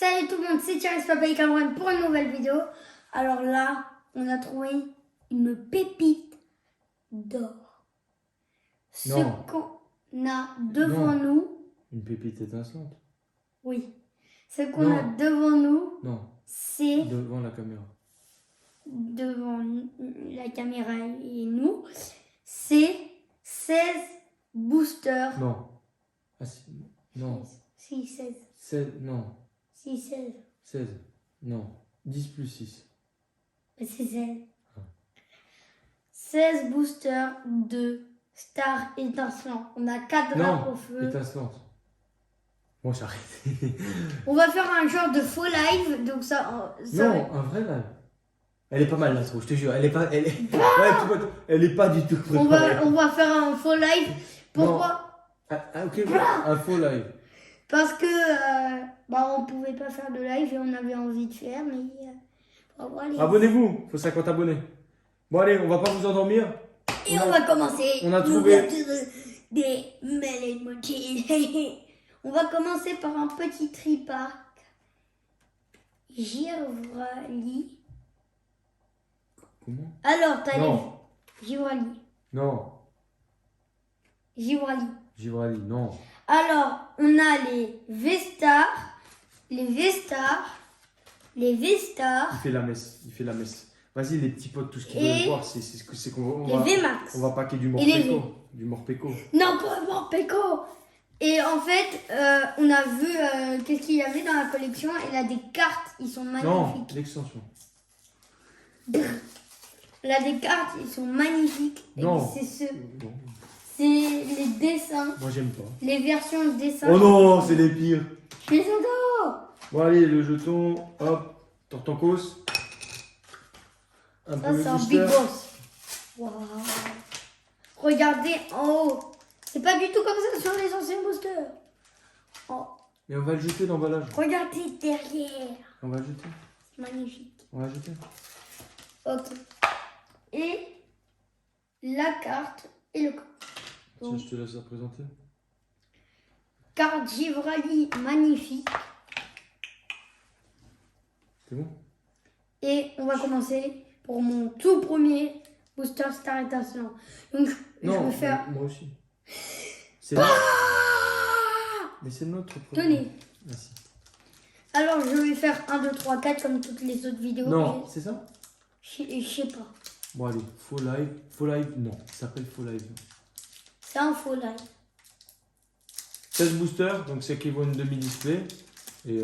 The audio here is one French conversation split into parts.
Salut tout le monde, c'est Thierry Papa et Cameron pour une nouvelle vidéo. Alors là, on a trouvé une pépite d'or. Ce Non. qu'on a devant nous, Une pépite étincelante. oui, ce qu'on a devant nous, Non. c'est Devant la caméra. devant la caméra et nous, c'est 16 boosters. Non. Ah, si. Non. Si, 16. 16. Non. Si, 16. 16. Non. 10 plus 6. C'est 16. 16 boosters de Star étincelant. On a 4 drapes au Non. feu. Étincelante. Bon, j'arrête. On va faire un genre de faux live. Donc ça Non, un vrai live. Elle est pas mal l'intro, je te jure. Elle est pas. Elle est, ouais, elle est pas du tout préparée. on va faire un faux live. Pourquoi? Ok, un faux live. Parce que on pouvait pas faire de live et on avait envie de faire, mais Abonnez-vous, faut 50 abonnés. Bon, allez, on va pas vous endormir. Et on va commencer. On a trouvé des Melody. On va commencer par un petit tripark. Givrali. Comment? Alors, t'as Non. les Givrali. Non. Givrali. Givrali, non. Alors, on a les V-Stars, les V-Stars, les V-Stars. Il fait la messe, il fait la messe. Vas-y, les petits potes, tout ce qu'ils Et veulent voir, c'est qu'on les va. V-Max. On va paquer du Et les morpéco. Du morpéco. Non, pas Morpeko. Et en fait, on a vu qu'est-ce qu'il y avait dans la collection. Il a des cartes, ils sont Non, magnifiques. l'extension. Il a des cartes, ils sont magnifiques. Non. Et c'est Non. les dessins, Moi, j'aime pas. les versions de dessins. Oh non, c'est les pires. Les autos. Bon, allez, le jeton, hop, Tortoncos. Un Ça, peu c'est le un booster. big boss. Waouh. Regardez en haut. C'est pas du tout comme ça sur les anciens boosters. Oh. Et on va le jeter l'emballage. Regardez derrière. On va le jeter. C'est magnifique. On va le jeter. Ok. Et la carte et le Tiens, je te laisse la présenter. carte Givrali magnifique. C'est bon? Et on va commencer pour mon tout premier booster Star étincelant. Donc je Non, vais faire. moi aussi. C'est Mais c'est notre premier. Tenez. Merci. Alors je vais faire 1, 2, 3, 4 comme toutes les autres vidéos. Non, c'est ça? Je sais pas. Bon, allez, faux live. Faux live, non. Ça s'appelle faux live. C'est un faux live. 16 boosters, donc c'est qui vaut une demi-display. Et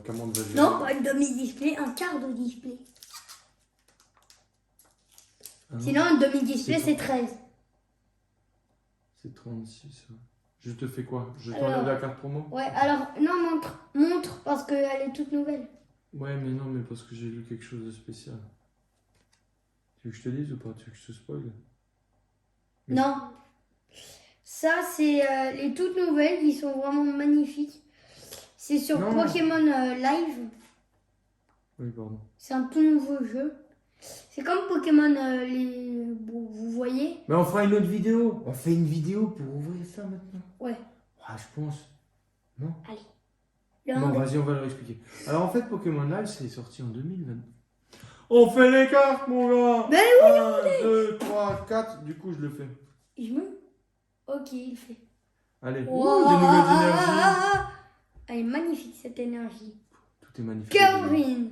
comment on va gérer? Non, pas une demi-display, un quart de display. Ah non, Sinon, une demi-display, C'est c'est 13. c'est 36. Ouais. Je te fais quoi? Je Alors- t'enlève la carte promo? Ouais, alors, non, montre, parce qu'elle est toute nouvelle. Ouais, mais non, mais parce que j'ai lu quelque chose de spécial. Tu veux que je te dise ou pas? Tu veux que je te spoil? Mais- Non. Ça, c'est les toutes nouvelles qui sont vraiment magnifiques. C'est sur Non. Pokémon Live. Oui, pardon. C'est un tout nouveau jeu. C'est comme Pokémon, vous voyez? Mais on fera une autre vidéo. On fait une vidéo pour ouvrir ça maintenant. Ouais. Ah, je pense. Non? Le Non, un- vas-y, on va leur expliquer. Alors en fait, Pokémon Live, c'est sorti en 2020. On fait les cartes, mon gars! Ben oui, 1, 2, 3, 4. Du coup, je le fais. Je me... Ok, il fait. Allez, Wow. des nouvelles énergies. Elle est magnifique, cette énergie. Tout est magnifique. Kelvin.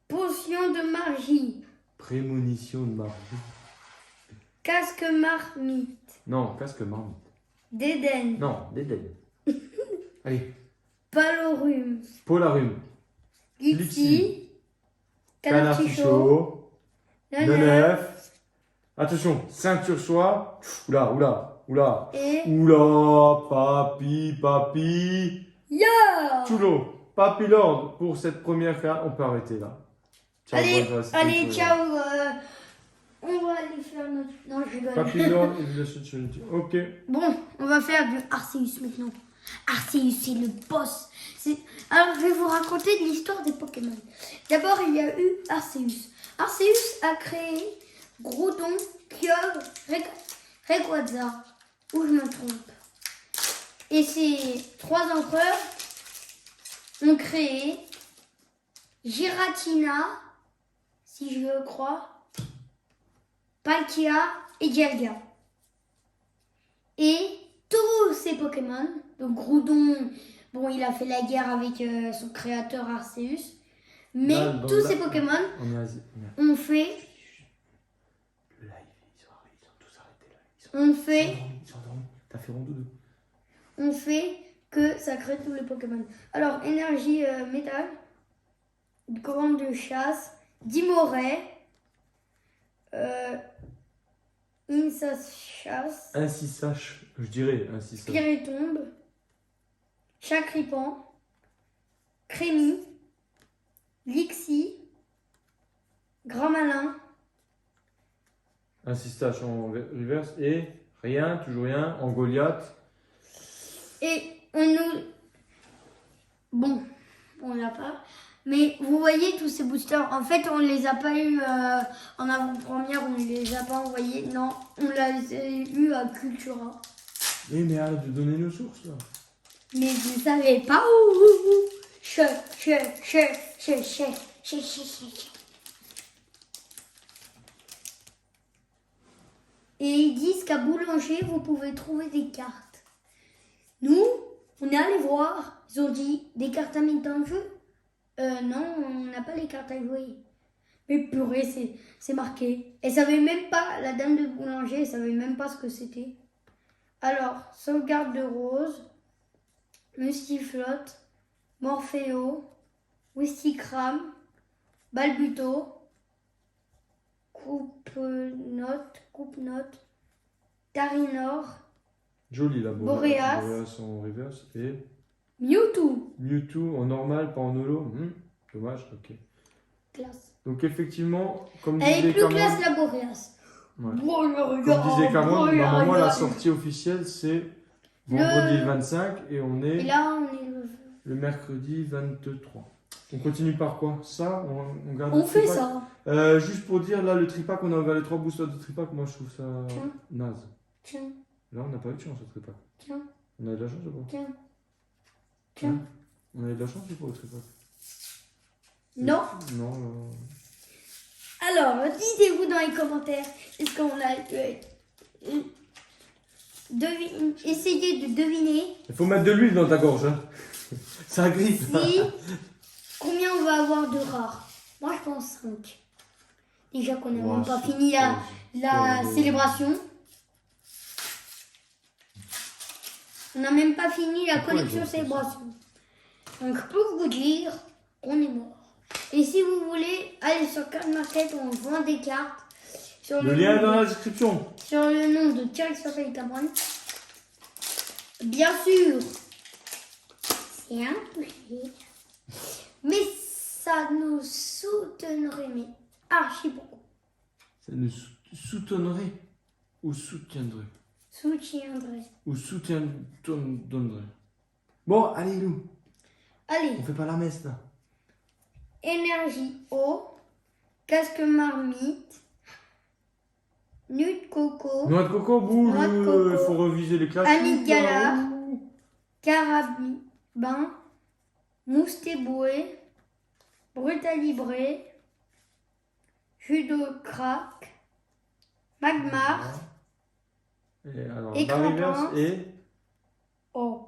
Potion de magie. Prémonition de marque. Casque marmite. Non, casque marmite. D'Éden. Non, Dédé. Allez, Palorum. Polarum. Glitzy. Canartichaud. Nanef. Nenef. Attention, ceinture soie. Oula, oula, oula. Et Oula, papi. Yo. Chulo, Papy Lord, pour cette première carte, on peut arrêter là. Ciao, Allez, bonne journée, allez, c'était ciao. On va aller faire notre... Non, je rigole. Papy Lord, Evolution Trinity. Ok. Bon, on va faire du Arceus maintenant. Arceus, c'est le boss. Alors, je vais vous raconter l'histoire des Pokémon. D'abord, il y a eu Arceus. Arceus a créé Groudon, Kyogre, Rayquaza. Ou je me trompe. Et ces 3 empereurs ont créé Giratina, si je le crois, Palkia et Dialga. Et tous ces Pokémon, donc Groudon, bon, il a fait la guerre avec son créateur Arceus, mais tous ces Pokémon ont fait. Le live, ils ont tous arrêté là. Ils sont endormis. T'as fait rondeau 2. On fait que ça crée tous les Pokémon. Alors, énergie métal, grande de chasse, Dimoray, Insas-chasse, Ainsi sache, je dirais, ainsi sache. Spiritombe, Chacripan, Crémy, Lixie, Grand Malin, Ainsi sache en reverse et rien, toujours rien, en Goliath. et on nous... Bon, on l'a pas. Mais vous voyez tous ces boosters, en fait on les a pas eu en avant-première, on les a pas envoyés. Non, on les a eu à Cultura. Mais arrête de donner nos sources là. Mais vous savez pas où. Che. Et ils disent qu'à Boulanger, vous pouvez trouver des cartes. Nous, on est allé voir. Ils ont dit des cartes à mettre dans le jeu. Non, on n'a pas les cartes à jouer. Mais purée, c'est marqué. Elle savait même pas, la dame de Boulanger, elle savait même pas ce que c'était. Alors, sauvegarde de rose, Mustiflotte, Morpheo, Wistikram, Balbuto, Coupe-note, Tarinor, Joli là, Boreas. Boreas en reverse et Mewtwo. Mewtwo en normal, pas en holo. Dommage, ok. Classe. Donc effectivement, comme Elle est disait plus Cameron, classe la Boreas. ouais. Comme Comme disait Cameron, normalement la sortie officielle c'est vendredi 25 et on Et est là, on est le mercredi 23. On continue par quoi? Ça, on garde On le fait tripack. ça. Juste pour dire, là, le tripack, on a ouvert les 3 boosters de tripack. Moi, je trouve ça Tiens. naze. Tiens, Là, on n'a pas eu de chance au tripack. tiens, On a eu de la chance ou pas? tiens. Hein? On a eu de la chance ou pas au tripack? Non. Non. Alors, dites-vous dans les commentaires, est-ce qu'on a essayé de deviner Il faut mettre de l'huile dans ta gorge. Hein. Ça grippe. si combien on va avoir de rares. Moi, je pense 5. Déjà qu'on n'a même pas fini la célébration. On n'a même pas fini la collection célébration. Donc, pour vous dire, on est mort. Et si vous voulez, allez sur Card Market, on vend des cartes. Sur Le lien est dans la description. Sur le nom de Thierry Sophie Cameron. Bien sûr, c'est un prix. Mais ça nous soutiendrait, mais archi beaucoup. Ça nous soutiendrait ou soutiendrait Soutiendrait. ou soutiendrait. Bon, allez, nous. Allez, On fait pas la messe là. énergie eau, casque marmite, nuit de coco, Noix de coco, boule. Noix de coco. Il faut reviser les classiques. Amygdala. là. Ouh. carabin, moustéboué, brutalibré, judo crack, magmar, Et alors, Et la reverse Crampin. et oh.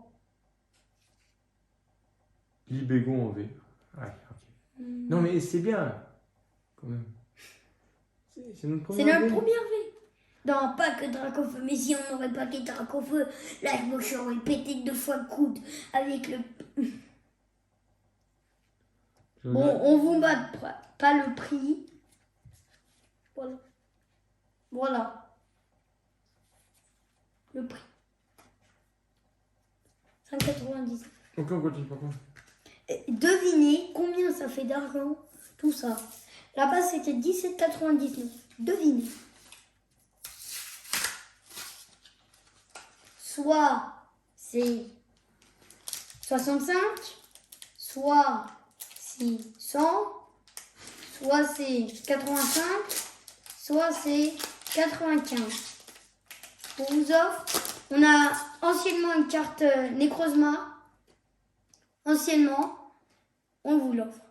Libégon en V. Ouais, ok. Non, mais c'est bien, quand même. C'est notre C'est première notre V. première V. Non, pas que Dracofeu, mais si on n'aurait pas que Dracofeu, là, je j'aurais pété 2 fois le coude avec le... Bon, on vous bat pas le prix. Voilà. Voilà. Le prix. 5,90. Ok, on continue par contre. Devinez combien ça fait d'argent, tout ça. Là-bas, c'était 17,99. Devinez. Soit c'est 65, soit c'est 100, soit c'est 85, soit c'est 95. On vous offre, on a anciennement une carte Necrozma, anciennement, on vous l'offre.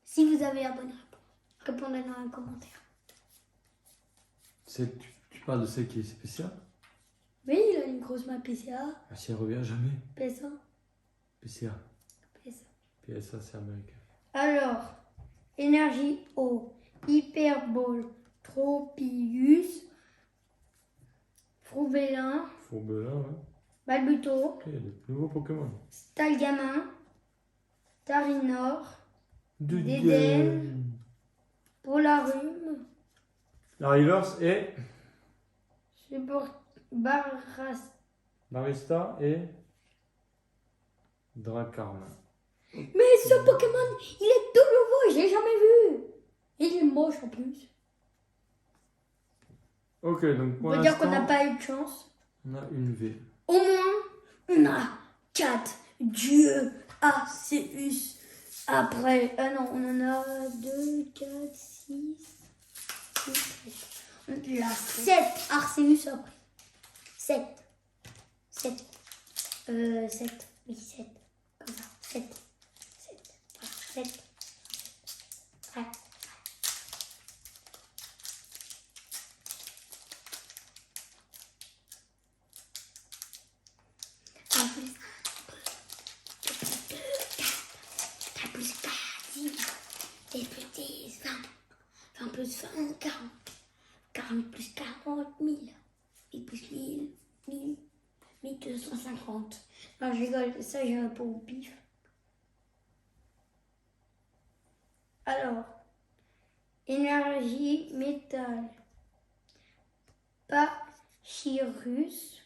Si vous avez la bonne réponse, répondez dans un commentaire. Tu parles de celle qui est spéciale? Oui, il a une grosse main PCA. Ah, si elle revient jamais. PSA. PCA. PSA. PSA, c'est américain. Alors, énergie eau, hyperbole, tropius, Froubélin, Fourbelin, ouais. Balbuto, Ok, il y a des nouveaux Pokémon. Stalgamin, Tarinor, Dédenne. Dédenne. Polarum, Larivers et Barras. Barista et Dracarme. Mais ce Pokémon, il est tout nouveau, je l'ai jamais vu. Et il est moche en plus. Ok, donc On pour peut dire qu'on n'a l'instant, pas eu de chance. on a une V. Au moins, on a 4 dieux Arceus. Après, ah non, on en a 2, 4, 6, 7. La 7 Arceus après. 7. 7. 7. Oui, 7. Comme ça. 7. 7. Voilà, 7. Ouais. En plus, 4 plus 4, 10, et plus 10, 20. 20 plus 20, 40. 40 plus 40, 1000. Et plus 1000, 1000, 1250. Non, je rigole, ça j'ai un peu au pif. Alors, énergie, métal. Pachyrus,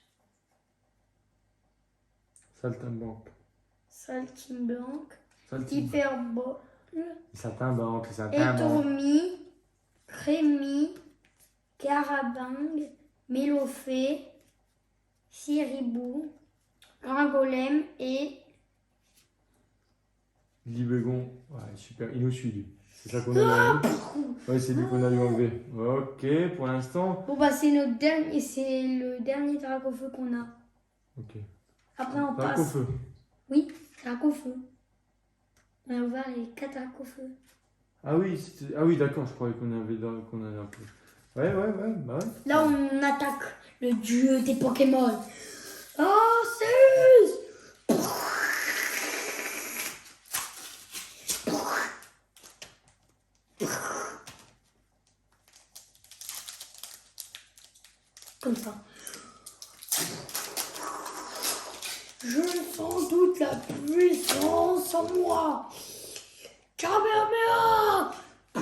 Saltimbanque. Saltimbanque, Saltimbanque. Hyperbole, Saltimbanque, saltimbanque. Étourmi, Crémi, Carabingue, Mélophée, Siribou, Ringolem et Libégon. Ouais, super. Inosuidu. C'est ça qu'on a eu en V. Ouais, c'est lui qu'on a eu en V. Ok, pour l'instant. bon bah c'est notre dernier, c'est le dernier Dracofeu qu'on a. Ok. Après on Drac au passe. feu. Oui, Dracofeu. On a ouvert les 4 Dracofeu. Ah oui, ah oui, d'accord, je croyais qu'on avait un peu. Ouais, bah ouais. Là on attaque le dieu des Pokémon. Arceus! Comme ça. Je sens toute la puissance en moi. Kamehameha! Ah!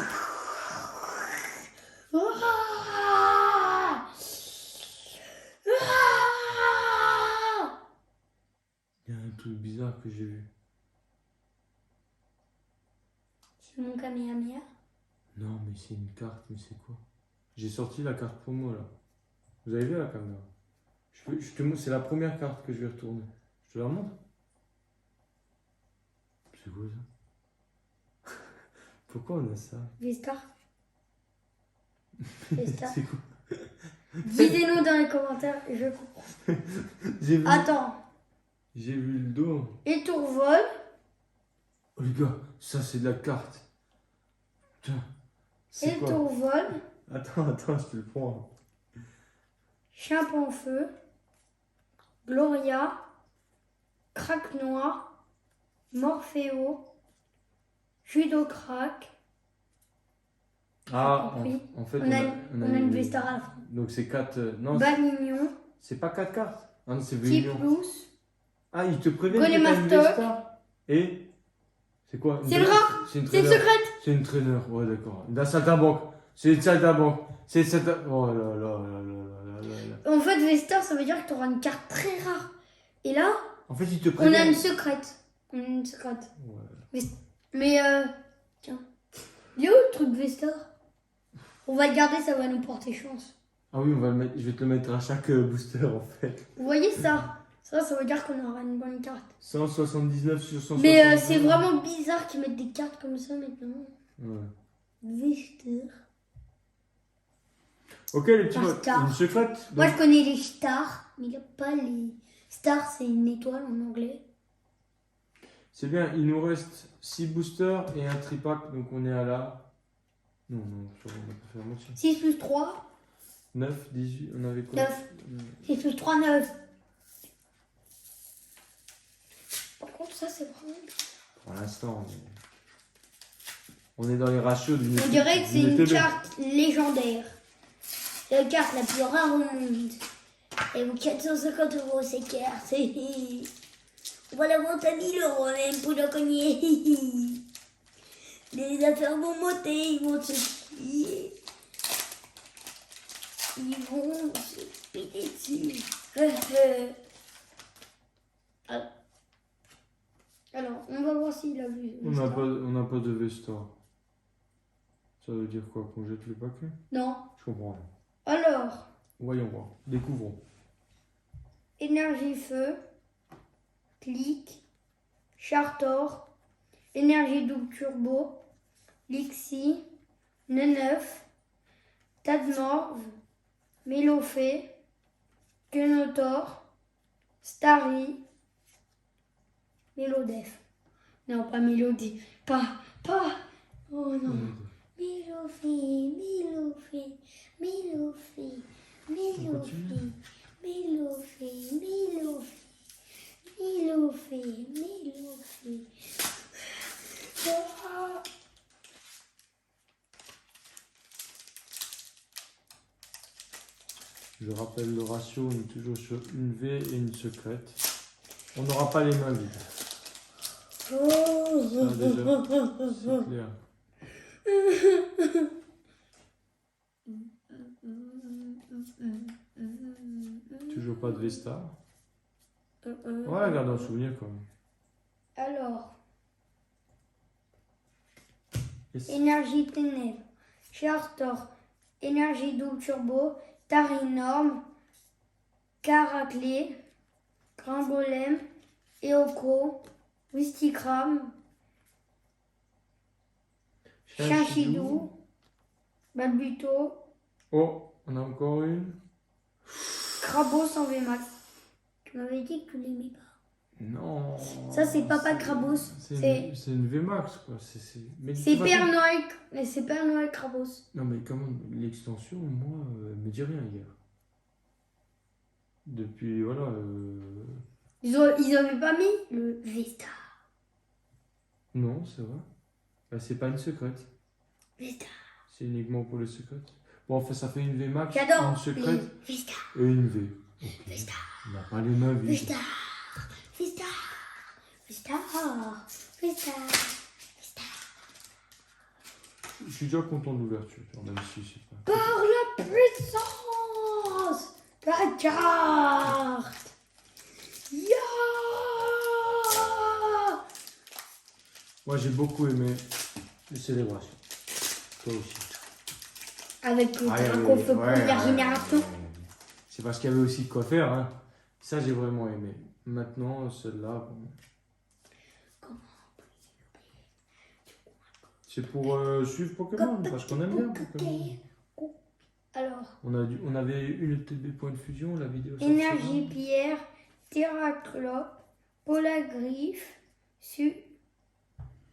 Ah! Il y a un truc bizarre que j'ai vu. C'est mon Kamehameha. Non, mais c'est une carte, mais c'est quoi? J'ai sorti la carte promo là. Vous avez vu la caméra? C'est la première carte que je vais retourner. Je te la montre? C'est quoi ça? Pourquoi on a ça? Vestar. Vestar. C'est quoi? Dites-nous dans les commentaires, je comprends. J'ai vu, Attends. j'ai vu le dos. Étourvol, Oh les gars, ça c'est de la carte. Putain. C'est quoi? Étourvol, Attends, je te le prends. Chimpanfeu, Gloria, Craque Noir, Morphéo, Judocraque. Ah, compris. en fait, On a une Vestar à la fin. Donc c'est 4. Non, Banignon, c'est pas 4 cartes. Ah non, c'est Véunion. Kiplous. Ah, il te prévient que Golem t'as une Mastoc. Vestar. Et c'est quoi? C'est le rat. C'est une C'est une traîneur. secrète. C'est une traîneur, ouais, d'accord. D'un saltimbanque. C'est une saltimbanque. C'est cette. Oh là là là là là là là. En fait, Vestar, ça veut dire que tu auras une carte très rare. Et là, En fait, il te on prévient. a une secrète. On a une secrète. Ouais. Mais tiens. Il est où le truc Vestar? On va le garder, ça va nous porter chance. Ah oui, on va le mettre. Je vais te le mettre à chaque booster en fait. Vous voyez ça? Ça veut dire qu'on aura une bonne carte. 179 sur 179. Mais c'est vraiment bizarre qu'ils mettent des cartes comme ça maintenant. Ouais. Vestar. Ok, les petits Par mots. star. Une secrète. Moi, Donc, je connais les stars, mais il n'y a pas les... Stars, c'est une étoile en anglais. C'est bien, il nous reste 6 boosters et un tripack, donc on est à la... Non, on va pas faire moitié. 6 plus 3, 9, 18, on avait quoi 9. 6 plus 3, 9. Par contre, ça, c'est vraiment... Pour l'instant, on est dans les ratios d'une On dirait que c'est une TB. carte légendaire. C'est la carte la plus rare au monde. Et vous 450 euros, c'est carte. On va la vendre à 1000 euros même pour le cogner. Les affaires vont monter, ils vont se plier. Ils vont se péter dessus. Alors, on va voir s'il a vu. On n'a pas de Vesta. Ça veut dire quoi? Qu'on jette le paquet? Non. Je comprends rien. Alors, Voyons voir. Découvrons. énergie feu, clic, Chartor, énergie double turbo, Lixi, Neneuf, Tadmorve, Mélofée, Guenotor, Starry, Mélodef. Non, pas Mélodie. Pas. Oh non. Mélofée, Mélofée, Mélofée, Mélofée, Mélofée, Mélofée, Mélofée, Mélofée. Ah. Je rappelle le ratio, on est toujours sur une V et une secrète. On n'aura pas les mains vides. Ça, déjà, c'est clair. Toujours pas de Vesta. Ouais, garde un souvenir quand même. Alors, Yes. énergie ténèbres, Chartor, énergie double turbo, Tarinorme, Caraclé, Gringolem, Eoko, Wistikram, Chinchidou, Balbuto, Oh, on a encore une. Crabos en VMAX. Tu m'avais dit que tu l'aimais pas. Non. Ça, c'est Papa Crabos. C'est une VMAX quoi. Mais C'est de toute Père façon- Noël. Mais c'est Père Noël Crabos. Non mais comment l'extension, moi, elle me dit rien hier. Depuis, voilà. Ils avaient pas mis le Vesta. Non, c'est vrai. Bah, c'est pas une secrète. Vesta. C'est uniquement pour les secrètes. Bon, enfin, ça fait une VMAX, J'adore. une secrète Vesta. et une V. Ok. Vesta. On n'a pas les mains vides. Vesta. Vesta. Vesta. Vesta. Vesta. Je suis déjà content de l'ouverture, même si c'est pas. Par la puissance de la carte. Ya. Moi, j'ai beaucoup aimé les célébrations. Toi aussi. Avec le Ah, il y Draco avait- Feu ouais, première génération. ouais. C'est parce qu'il y avait aussi de quoi faire. Hein. Ça, j'ai vraiment aimé. Maintenant, celle-là, bon. C'est pour suivre Pokémon, parce qu'on aime bien Pokémon. Alors, On avait eu le TB Point de Fusion, la vidéo. énergie pierre, Terraclope, Polagriffe,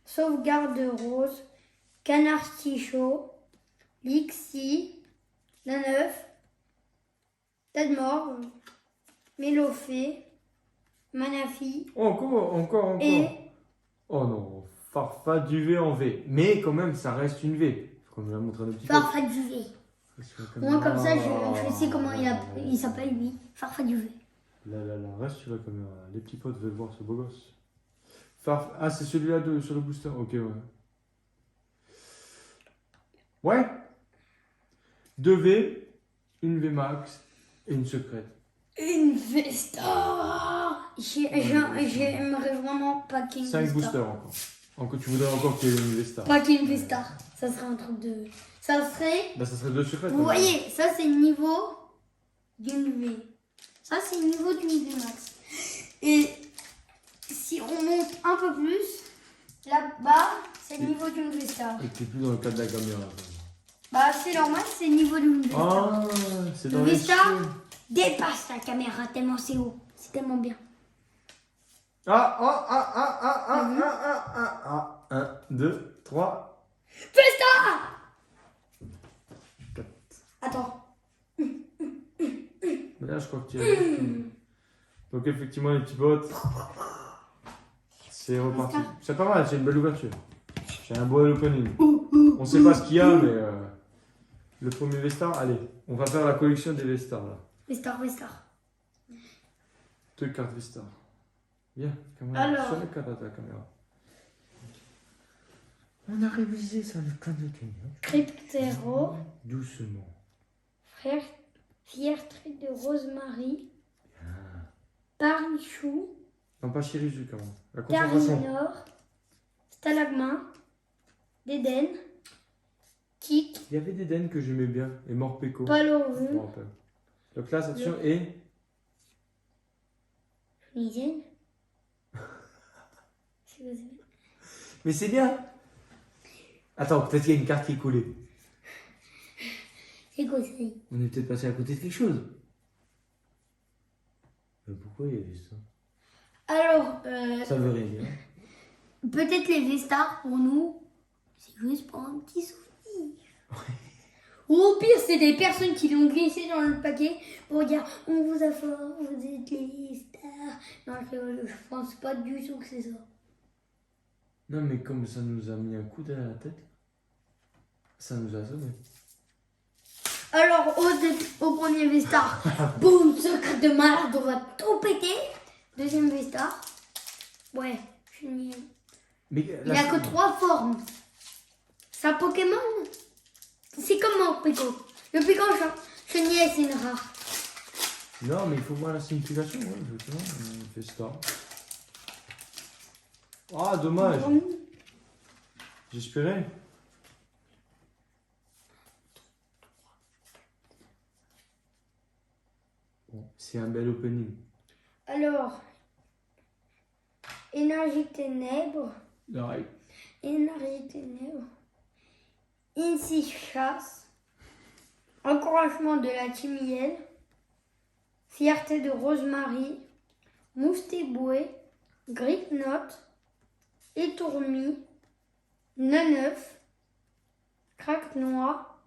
sauvegarde rose, canard stichot, Lixi, Naneuf, Tadmorve, Mélofée, Manafi Oh, encore. et Oh non, Farfaduvé en V. Mais quand même, ça reste une V. Faut qu'on nous la montre un petit peu. Farfaduvé. Moi, comme ça, je sais comment Ah. il s'appelle, lui. Farfaduvé. Là, reste, tu vois, comme les petits potes veulent voir ce beau gosse. Ah, c'est celui-là sur le booster. Ok, ouais. Ouais. 2 V, une V max et une secrète. Une Vesta. J'aimerais vraiment pas qu'il y ait une 5 Vesta. boosters encore. Tu voudrais encore qu'il y ait une Vesta. Pas qu'il y ait une Vesta. Ça serait un truc de... Ça serait... Bah, ça serait 2 secrètes. Vous voyez, ça c'est le niveau d'une V. Ça c'est le niveau d'une V max. Et si on monte un peu plus, là-bas, c'est le niveau d'une Vesta. Et t'es plus dans le cas de la caméra. Bah c'est normal, c'est le niveau d'une Vesta. Ah, c'est dans Le les Vesta cheveux. dépasse la caméra tellement c'est haut. C'est tellement bien. 1, 2, 3. Vesta! Attends. Mais là, je crois que tu as vu. Donc, effectivement, les petits bottes. C'est reparti. C'est pas mal, c'est une belle ouverture. C'est un beau opening. On sait pas ce qu'il y a, mais le premier Vestar, allez, on va faire la collection des Vestars là. Vestar. 2 cartes Vestar. Bien, caméra. Alors. Sur les cartes à ta caméra. On a révisé ça, le cas de caméra. Cryptero. Doucement. Fier trait de Rosemary. Parnichou. Non, pas Chirisu quand même. La concentration. Tarinor. Stalagma. Déden. Kik. Il y avait des dennes que j'aimais bien. Et Morpeko. Je Paloru. me rappelle. Donc là, attention, et. Misen. C'est quoi ça? Mais c'est bien. Attends, peut-être qu'il y a une carte qui est collée. C'est quoi ça? On est peut-être passé à côté de quelque chose. Mais pourquoi il y avait ça? Alors, Ça veut rien dire. peut-être les Vestars pour nous, c'est juste pour un petit souvenir. Ou au pire, c'est des personnes qui l'ont glissé dans le paquet pour dire on vous a fort, vous êtes les stars. Non, je pense pas du tout que c'est ça. Non, mais comme ça nous a mis un coup derrière la tête, ça nous a sonné. Alors, au premier Vestar, boum, secret de malade, on va tout péter. Deuxième Vestar, ouais, je n'y ai. Mais Il a que 3 formes. C'est un Pokémon. C'est comme un Pico. Le Pico chenille, c'est une rare. Non, mais il faut voir la signification, ouais, exactement. On fait ça. Ah, dommage. J'espérais. Bon, c'est un bel opening. Alors, énergie ténèbres. Ouais. Énergie ténèbres. Insi chasse. Encouragement de la Timiel. Fierté de Rosemary. Moustéboué. Gripnote. Étourmi. Neneuf. Craque noir.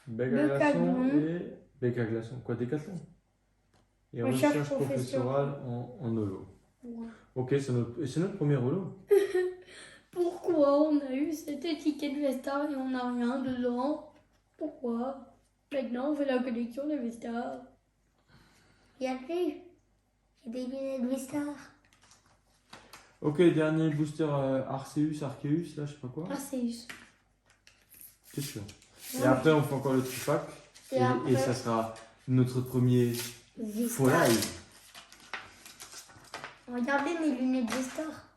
Bec à glaçon Decathlon. et... Bec à glaçon. Quoi, Décathlon? Et Recherche recherche professorale en holo. Ouais. Ok, c'est notre premier holo. Pourquoi on a eu cette étiquette Vestar et on n'a rien dedans? Pourquoi? Maintenant on fait la collection de Vestar. Regardez, j'ai des lunettes Vestar. Ok, dernier booster Arceus, Arceus, là, je sais pas quoi. Arceus. C'est sûr. Et Ouais. après, on fait encore le tripack. Et après- Et ça sera notre premier faux Vestar. live. Regardez mes lunettes Vestar.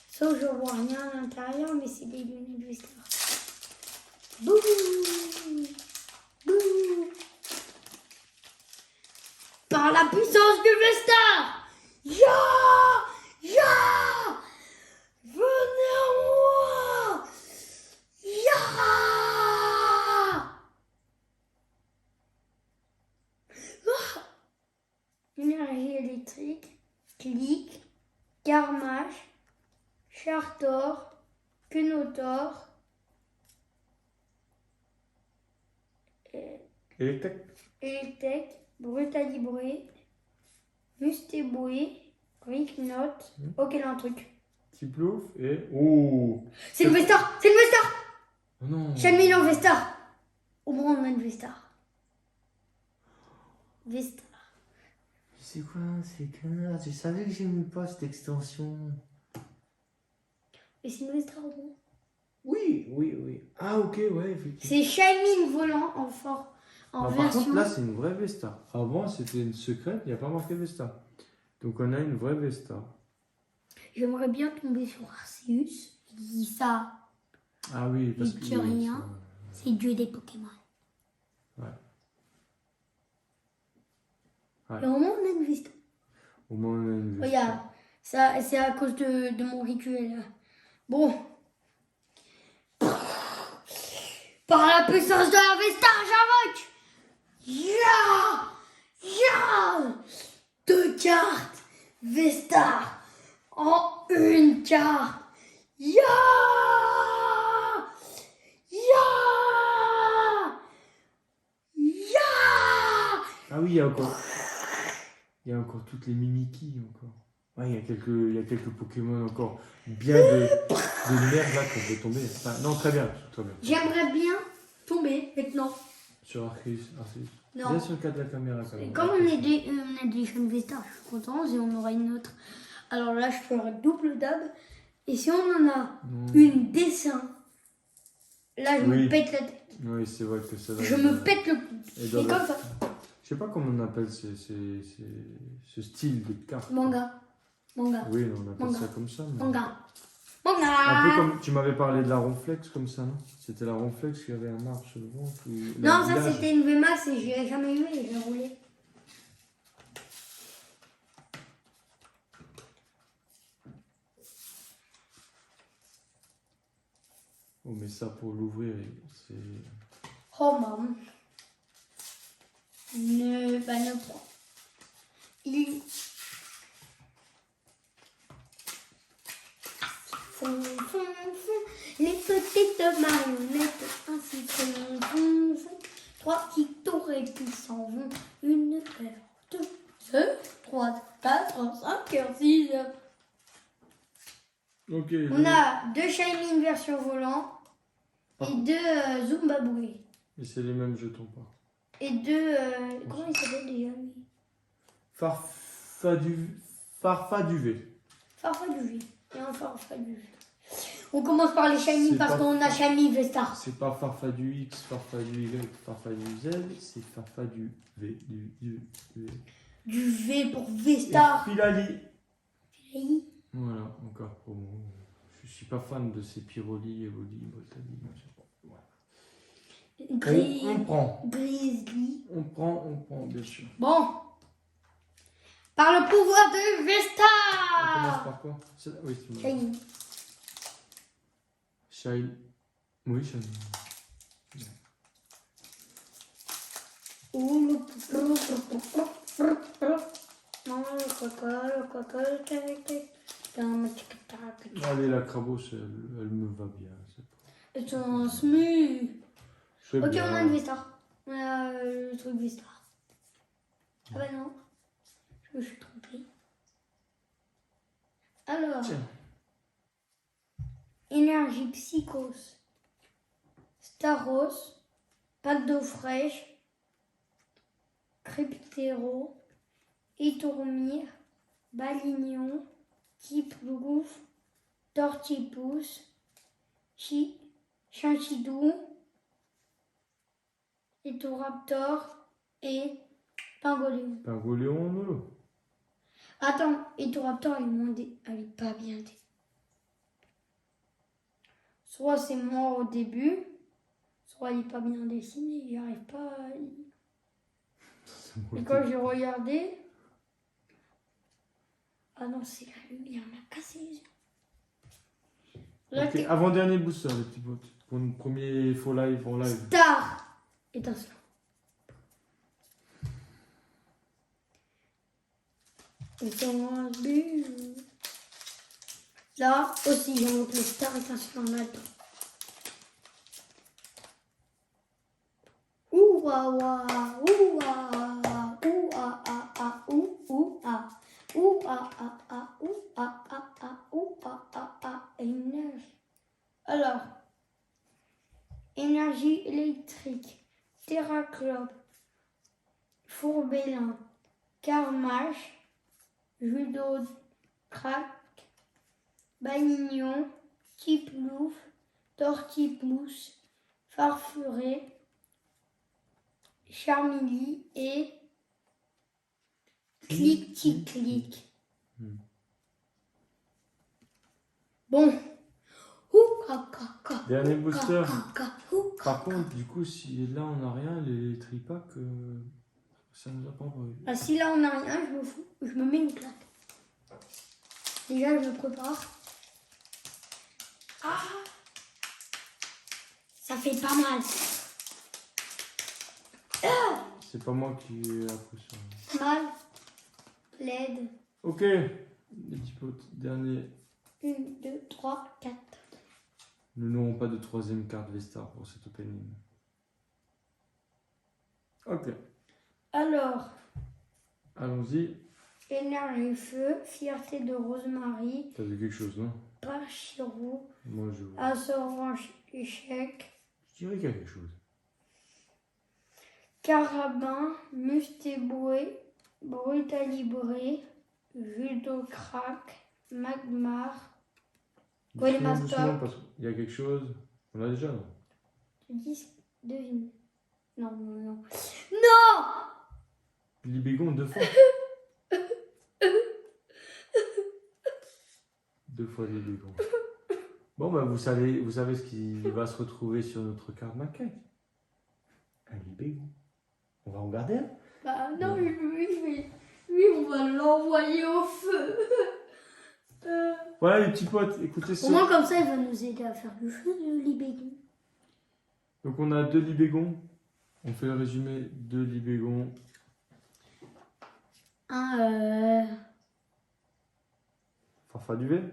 Sauf que je vois rien à l'intérieur, mais c'est des lunettes Vestar. Bouh! Bouh! Par la puissance du Vestar! Ya! Ya! Venez à moi! Ya! Ah! Énergie électrique, clic, Garmash, Chartor, Quenotor, Electek, Brutalibré, Mustéboué, Ricknote. Ok, là un truc. Petit plouf et. Oh! C'est le Vestar! C'est le Vestar! Oh non! Chalmillon Vestar! Au moins on a une Vestar. Vestar. C'est quoi? C'est que. Tu savais que j'aimais pas cette extension. Et c'est une Vestar au moins. Oui. Ah, ok, ouais, effectivement. C'est Shining volant en fort. En Ah, par version. contre, là, c'est une vraie Vesta. Avant, c'était une secrète, il n'y a pas marqué Vesta. Donc, on a une vraie Vesta. J'aimerais bien tomber sur Arceus. Il dit ça, Ah oui, parce il que. dit rien. C'est Dieu des Pokémon. Ouais. Et au moins on a une Vestar. Au moins, on a une Vesta. Regarde, ça, c'est à cause de mon rituel. Bon. Par la puissance de la Vestar, j'invoque! Ya! Ya! 2 cartes V-Star en une carte. Ya! Ya! Ya! Ah oui, il y a encore toutes les Mimikis encore. Ouais, il y a quelques Pokémon encore bien de merde là qu'on peut tomber. Enfin, non, très bien, très bien. J'aimerais bien tomber maintenant. Sur Arceus. Non. Viens sur le cas de la caméra quand Et même. comme on a des chaînes V-Star, je suis contente et on aura une autre. Alors là, je ferai double dab. Et si on en a une dessin, là, je me pète la tête. Oui, c'est vrai que ça va. Je me pète le cou. Et comme ça. Je sais pas comment on appelle ce style de carte. Manga. Oui, on appelle ça comme ça. Mais... Manga. Un peu comme tu m'avais parlé de la Ronflex comme ça, non? C'était la Ronflex qui avait un arbre sur le ventre ou non, ça c'était une VMAX et je l'ai jamais eu et je l'ai roulé. Oh, mais ça pour l'ouvrir, c'est. Oh maman. Ne prends. Il. Font. Les petites marionnettes ainsi font. 3 qui t'auraient qui s'en vont. 1 heure, 2 heures, 3, 4, 5 heures, 6 heures. Ok. On a 2 Shining version volant et 2 Zumba Boulet. Et c'est les mêmes jetons pas. Et 2. Comment il s'appelle déjà lui? Farfaduvé. Farfaduvé. Et un Farfaduvé. On commence par les Shiny parce qu'on a Shiny V-Star. C'est pas Farfadu X, Farfadu Y, Farfadu Z, c'est Farfadu V. Du V pour V-Star. Filali. Filali. Voilà, encore pour moi. Je suis pas fan de ces Pyroli, Evoli, Voltali. On prend. Grizzly. On prend, bien sûr. Bon. Par le pouvoir de On V-Star. commence par quoi? Oui, c'est bon. Shiny. Shiny. Oui, Shiny. Non, le coco. Allez, la crabosse, elle me va bien. C'est un smooth. Ok, Bien. on a une V-Star. On a le truc V-Star. Ah bah non. Je me suis trompée. Alors. Tiens. Énergie Psychos. Staros. Pack d'eau fraîche. Cryptéro. Étourmire. Balignon. Tiplouf. Tortipousse. Chinchidou. Étoraptor et Pingoléon. Pingoléon, non. Attends, Étoraptor, elle est pas bien. Soit c'est mort au début, soit il est pas bien dessiné, j'y arrive pas à... Et quand j'ai regardé... Ah non, c'est la lumière, elle m'a cassé les yeux. Là, Ok, avant-dernier booster, les petits potes. Pour notre premier faux live en live. Star étincelant. Là aussi, j'ai montré le star étincelant là-dedans. Ouah ouah, ouah, ouah ah ah, ouh ah, ouah ah ah, ouah ah ah, ouah ah ah, énergie. Alors, énergie électrique, Terraclope, Fourbélin, Carmache, Judo Crack, Banignon, Tiplouf, Tortipousse, Farfuré, Charmilly et Clic-Tic-Clic. Bon. Dernier booster. Par contre, du coup, si là on n'a rien, les tripacks, ça nous a pas envoyé. Ah, si là on n'a rien, je me fous, je me mets une claque. Déjà, je me prépare. Ah, ça fait pas mal. C'est pas moi qui ai appris ça. Mal. LED. Ok, les petits potes, dernier. 1, 2, 3, 4. Nous n'aurons pas de troisième carte Vestar pour cet opening. Ok, Alors, allons-y. énergie feu, fierté de Rosemary, T'as vu quelque chose, non? Pachiro, Moi, je ascendant échec, dirais qu'il y a quelque chose. carabin, mustéboué, brutalibré, judo crack, magmar. Ouais, les Doucement, masters. doucement, parce qu'il y a quelque chose. On a déjà, non? 10, devine. Non, non, non. Non! Libégon 2 fois. 2 fois Libégon. Bon, bah, vous savez ce qui va se retrouver sur notre carte maquette. Un Libégon. On va en garder un. Bah non, lui, on va l'envoyer au feu. Voilà, les petits potes, écoutez Au ça. moins, comme ça, il va nous aider à faire du feu de Libégon. Donc, on a 2 Libégons. On fait le résumé. 2 Libégons. Farfaduvet.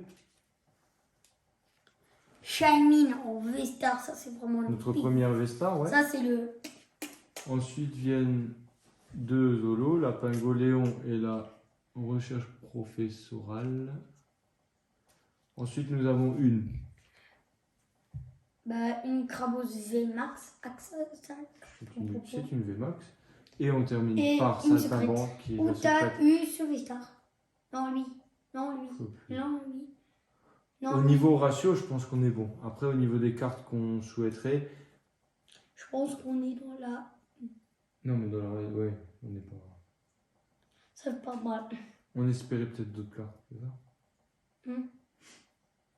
Shining en V-Star, ça c'est vraiment le Notre pic. première Vestar, ouais. Ça c'est le. Ensuite viennent 2 Zolos, la Pingoléon et la recherche professorale. Ensuite, nous avons Une Crabose V-Max, Axa 5. c'est une VMAX. Et on termine Et par une Saltimbanque qui est Ou la t'as secrète. eu sur V-Star. Non, lui. Faut plus. Non, lui. Non, Au lui. niveau ratio, je pense qu'on est bon. Après, au niveau des cartes qu'on souhaiterait. Je pense qu'on est dans la. Non, mais dans la. Ouais, on n'est pas. Ça fait pas mal. On espérait peut-être d'autres cartes, c'est ça?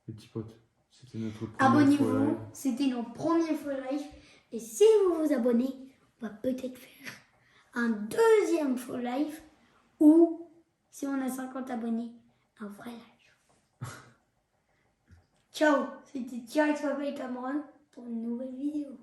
Les petits potes, c'était notre première fois Abonnez-vous. live. C'était notre première fois live. Et si vous vous abonnez, on va peut-être faire un deuxième fois live. Ou, si on a 50 abonnés, un vrai live. Ciao, c'était Thierry Papa et Cameron pour une nouvelle vidéo.